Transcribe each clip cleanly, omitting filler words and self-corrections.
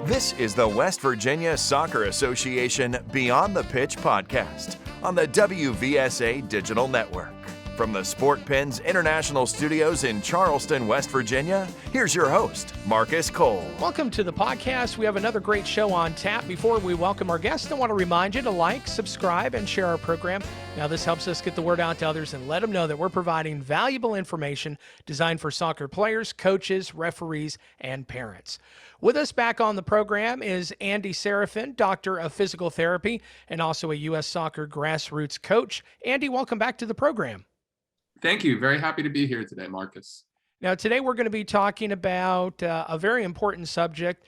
This is the West Virginia Soccer Association Beyond the Pitch podcast on the WVSA Digital Network. From the Sport Pens International Studios in Charleston, West Virginia, here's your host, Marcus Cole. Welcome to the podcast. We have another great show on tap. Before we welcome our guests, I want to remind you to like, subscribe, and share our program. Now, this helps us get the word out to others and let them know that we're providing valuable information designed for soccer players, coaches, referees, and parents. With us back on the program is Andy Seraphin, Doctor of Physical Therapy, and also a U.S. Soccer grassroots coach. Andy, welcome back to the program. Thank you. Very happy to be here today, Marcus. Now, today we're going to be talking about a very important subject,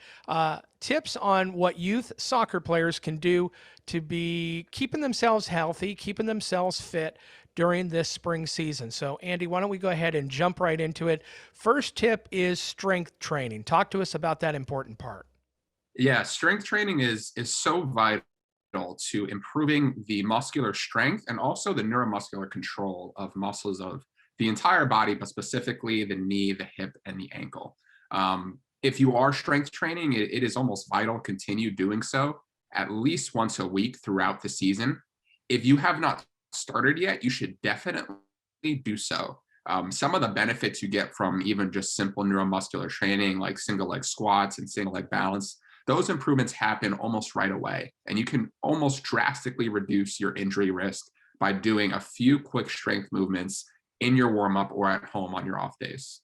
tips on what youth soccer players can do to be keeping themselves healthy, keeping themselves fit during this spring season. So, Andy, why don't we go ahead and jump right into it? First tip is strength training. Talk to us about that important part. Yeah, strength training is so vital to improving the muscular strength and also the neuromuscular control of muscles of the entire body, but specifically the knee, the hip, and the ankle. If you are strength training, it is almost vital to continue doing so at least once a week throughout the season. If you have not started yet, you should definitely do so. Some of the benefits you get from even just simple neuromuscular training, like single leg squats and single leg balance, those improvements happen almost right away. And you can almost drastically reduce your injury risk by doing a few quick strength movements in your warm-up or at home on your off days.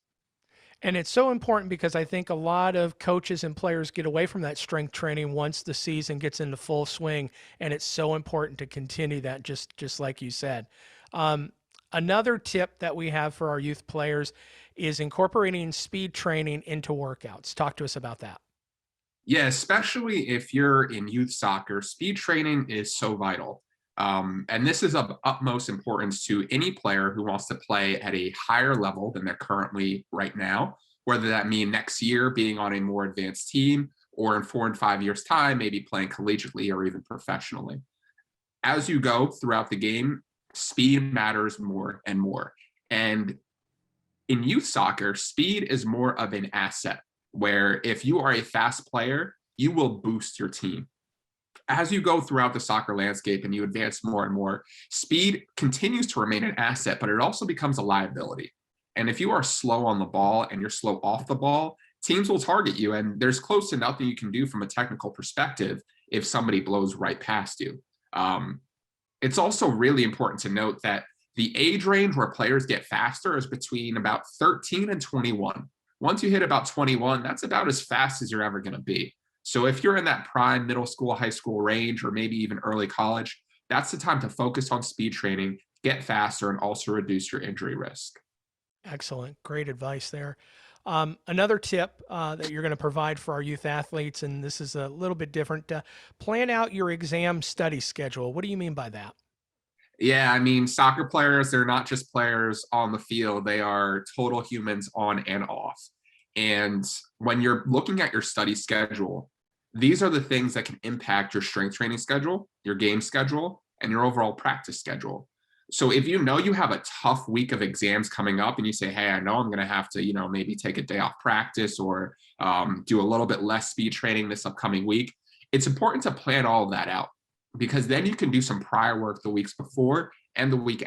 And it's so important because I think a lot of coaches and players get away from that strength training once the season gets into full swing. And it's so important to continue that, just like you said. Another tip that we have for our youth players is incorporating speed training into workouts. Talk to us about that. Yeah, especially if you're in youth soccer, speed training is so vital. And this is of utmost importance to any player who wants to play at a higher level than they're currently right now, whether that mean next year being on a more advanced team or in 4 and 5 years' time, maybe playing collegiately or even professionally. As you go throughout the game, speed matters more and more. And in youth soccer, speed is more of an asset, where if you are a fast player, you will boost your team. As you go throughout the soccer landscape and you advance more and more, speed continues to remain an asset, but it also becomes a liability. And if you are slow on the ball and you're slow off the ball, teams will target you, and there's close to nothing you can do from a technical perspective if somebody blows right past you. It's also really important to note that the age range where players get faster is between about 13 and 21. Once you hit about 21, that's about as fast as you're ever going to be. So if you're in that prime middle school, high school range, or maybe even early college, that's the time to focus on speed training, get faster, and also reduce your injury risk. Excellent. Great advice there. Another tip that you're going to provide for our youth athletes, and this is a little bit different, plan out your exam study schedule. What do you mean by that? Yeah, I mean, soccer players, they're not just players on the field. They are total humans on and off. And when you're looking at your study schedule, these are the things that can impact your strength training schedule, your game schedule, and your overall practice schedule. So if you know you have a tough week of exams coming up and you say, hey, I know I'm going to have to, maybe take a day off practice or do a little bit less speed training this upcoming week, it's important to plan all of that out, because then you can do some prior work the weeks before and the week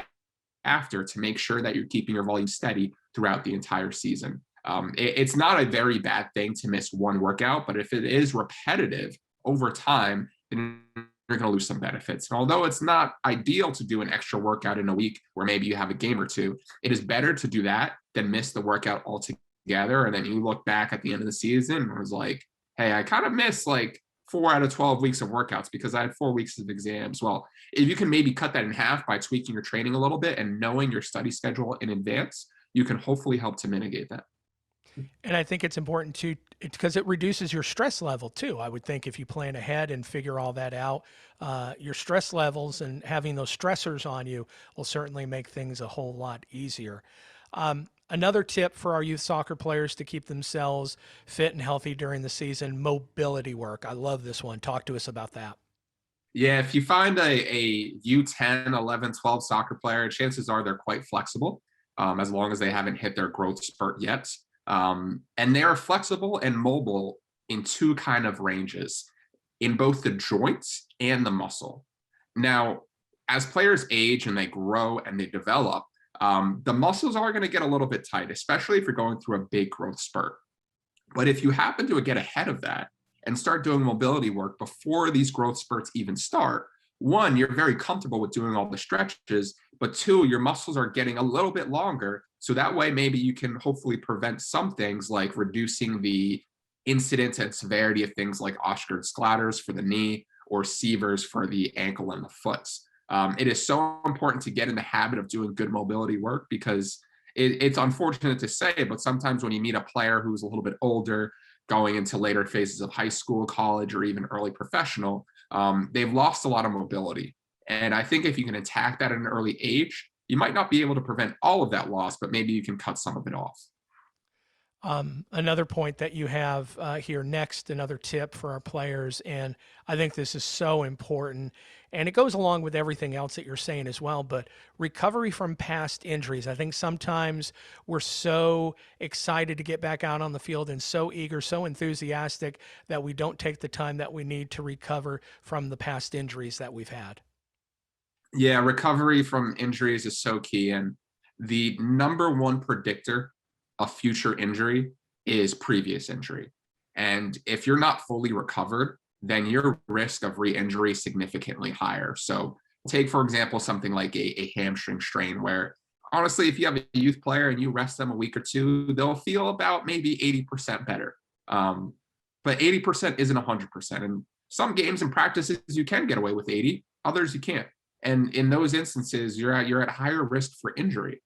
after to make sure that you're keeping your volume steady throughout the entire season. It's not a very bad thing to miss one workout, but if it is repetitive over time, then you're going to lose some benefits. And although it's not ideal to do an extra workout in a week where maybe you have a game or two, it is better to do that than miss the workout altogether. And then you look back at the end of the season and was like, hey, I kind of missed like 4 out of 12 weeks of workouts because I had 4 weeks of exams. Well, if you can maybe cut that in half by tweaking your training a little bit and knowing your study schedule in advance, you can hopefully help to mitigate that. And I think it's important too, because it reduces your stress level too. I would think if you plan ahead and figure all that out, your stress levels and having those stressors on you will certainly make things a whole lot easier. Another tip for our youth soccer players to keep themselves fit and healthy during the season, mobility work. I love this one. Talk to us about that. Yeah, if you find a U10, 11, 12 soccer player, chances are they're quite flexible, as long as they haven't hit their growth spurt yet. And they are flexible and mobile in two kind of ranges, in both the joints and the muscle. Now, as players age and they grow and they develop, the muscles are going to get a little bit tight, especially if you're going through a big growth spurt. But if you happen to get ahead of that and start doing mobility work before these growth spurts even start, one, you're very comfortable with doing all the stretches, but two, your muscles are getting a little bit longer. So that way, maybe you can hopefully prevent some things like reducing the incidence and severity of things like Osgood-Schlatters for the knee or Severs for the ankle and the foot. It is so important to get in the habit of doing good mobility work because it's unfortunate to say, but sometimes when you meet a player who's a little bit older, going into later phases of high school, college, or even early professional, they've lost a lot of mobility. And I think if you can attack that at an early age, you might not be able to prevent all of that loss, but maybe you can cut some of it off. Another point that you have here next, another tip for our players, and I think this is so important, and it goes along with everything else that you're saying as well, but recovery from past injuries. I think sometimes we're so excited to get back out on the field and so eager, so enthusiastic that we don't take the time that we need to recover from the past injuries that we've had. Yeah, recovery from injuries is so key, and the number one predictor of future injury is previous injury. And if you're not fully recovered, then your risk of re-injury is significantly higher. So take, for example, something like a hamstring strain where honestly, if you have a youth player and you rest them a week or two, they'll feel about maybe 80% better. But 80% isn't 100%. And some games and practices, you can get away with 80, others you can't. And in those instances, you're at higher risk for injury.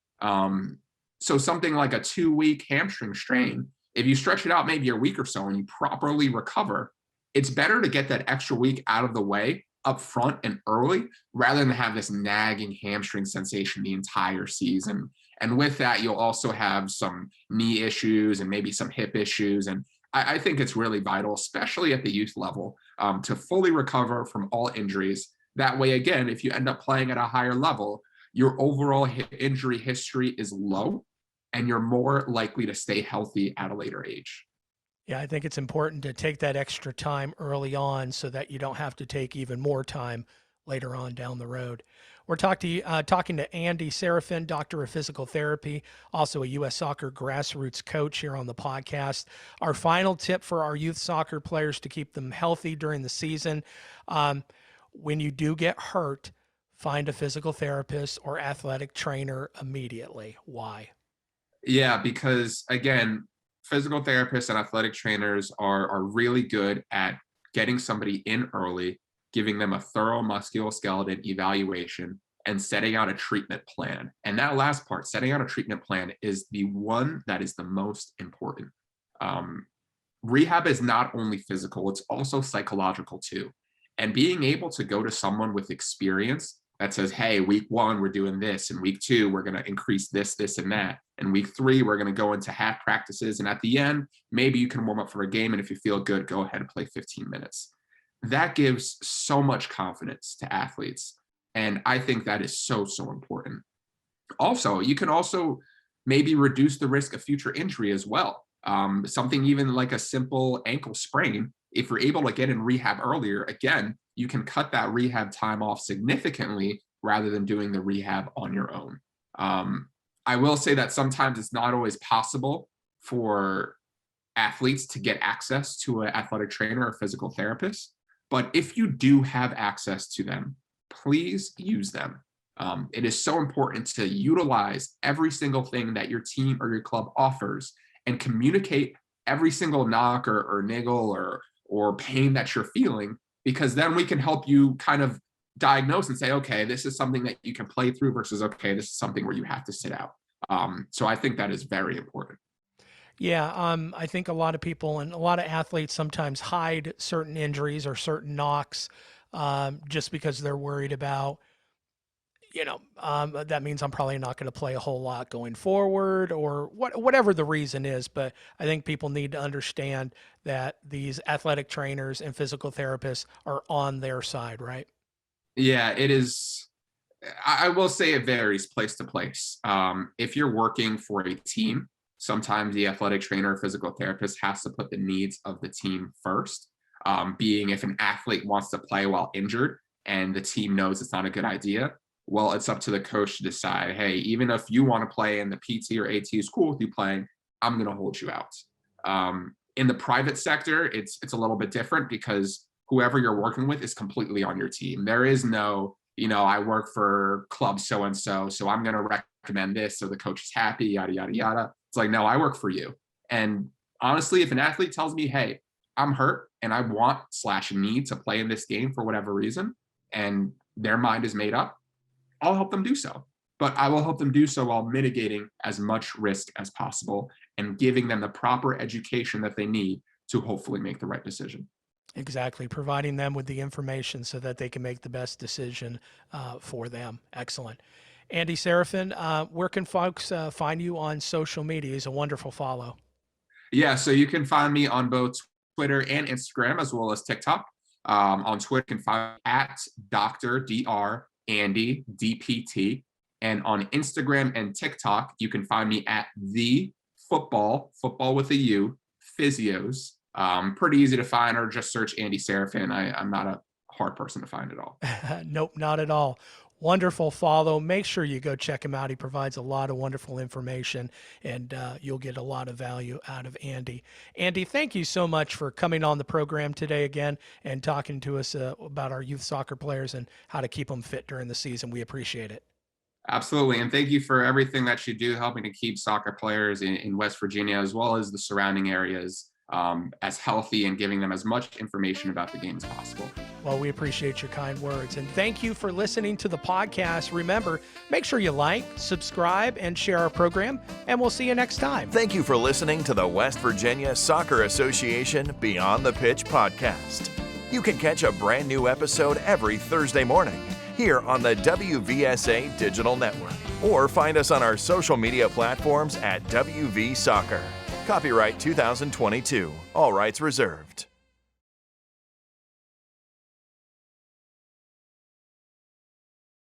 So something like a 2-week hamstring strain, if you stretch it out maybe a week or so and you properly recover, it's better to get that extra week out of the way up front and early rather than have this nagging hamstring sensation the entire season. And with that, you'll also have some knee issues and maybe some hip issues. And I think it's really vital, especially at the youth level, to fully recover from all injuries. That way, again, if you end up playing at a higher level, your overall injury history is low and you're more likely to stay healthy at a later age. Yeah, I think it's important to take that extra time early on so that you don't have to take even more time later on down the road. We're talking to Andy Seraphin, Doctor of Physical Therapy, also a U.S. Soccer grassroots coach here on the podcast. Our final tip for our youth soccer players to keep them healthy during the season. When you do get hurt, find a physical therapist or athletic trainer immediately. Why? Yeah, because again, physical therapists and athletic trainers are really good at getting somebody in early, giving them a thorough musculoskeletal evaluation, and setting out a treatment plan. And that last part, setting out a treatment plan, is the one that is the most important. Rehab is not only physical, it's also psychological too. And being able to go to someone with experience that says, hey, week 1, we're doing this. And week 2, we're going to increase this, this, and that. And week 3, we're going to go into half practices. And at the end, maybe you can warm up for a game. And if you feel good, go ahead and play 15 minutes. That gives so much confidence to athletes. And I think that is so, so important. Also, you can also maybe reduce the risk of future injury as well. Something even like a simple ankle sprain, if you're able to get in rehab earlier, again, you can cut that rehab time off significantly rather than doing the rehab on your own. I will say that sometimes it's not always possible for athletes to get access to an athletic trainer or physical therapist. But if you do have access to them, please use them. It is so important to utilize every single thing that your team or your club offers and communicate every single knock or niggle or pain that you're feeling, because then we can help you kind of diagnose and say, okay, this is something that you can play through versus, okay, this is something where you have to sit out. So I think that is very important. Yeah, I think a lot of people and a lot of athletes sometimes hide certain injuries or certain knocks just because they're worried about, that means I'm probably not going to play a whole lot going forward or whatever the reason is. But I think people need to understand that these athletic trainers and physical therapists are on their side, right? Yeah, it is. I will say it varies place to place. If you're working for a team, sometimes the athletic trainer or physical therapist has to put the needs of the team first. Being if an athlete wants to play while injured and the team knows it's not a good idea, well, it's up to the coach to decide, hey, even if you want to play and the PT or AT is cool with you playing, I'm going to hold you out. In the private sector, it's a little bit different because whoever you're working with is completely on your team. There is no, I work for club so-and-so, so I'm going to recommend this so the coach is happy, yada, yada, yada. It's like, no, I work for you. And honestly, if an athlete tells me, hey, I'm hurt and I want/need to play in this game for whatever reason, and their mind is made up, I'll help them do so. But I will help them do so while mitigating as much risk as possible and giving them the proper education that they need to hopefully make the right decision. Exactly. Providing them with the information so that they can make the best decision for them. Excellent. Andy Seraphin, where can folks find you on social media? He's a wonderful follow. Yeah, so you can find me on both Twitter and Instagram, as well as TikTok. On Twitter, you can find me at Dr. Andy DPT. And on Instagram and TikTok, you can find me at the football with a U, physios. Pretty easy to find, or just search Andy Seraphin. I'm not a hard person to find at all. Nope, not at all. Wonderful follow. Make sure you go check him out. He provides a lot of wonderful information, and you'll get a lot of value out of Andy. Andy, thank you so much for coming on the program today again and talking to us about our youth soccer players and how to keep them fit during the season. We appreciate it. Absolutely. And thank you for everything that you do, helping to keep soccer players in West Virginia, as well as the surrounding areas, as healthy and giving them as much information about the game as possible. Well, we appreciate your kind words. And thank you for listening to the podcast. Remember, make sure you like, subscribe, and share our program, and we'll see you next time. Thank you for listening to the West Virginia Soccer Association Beyond the Pitch podcast. You can catch a brand new episode every Thursday morning here on the WVSA Digital Network, or find us on our social media platforms at WV Soccer. Copyright 2022. All rights reserved.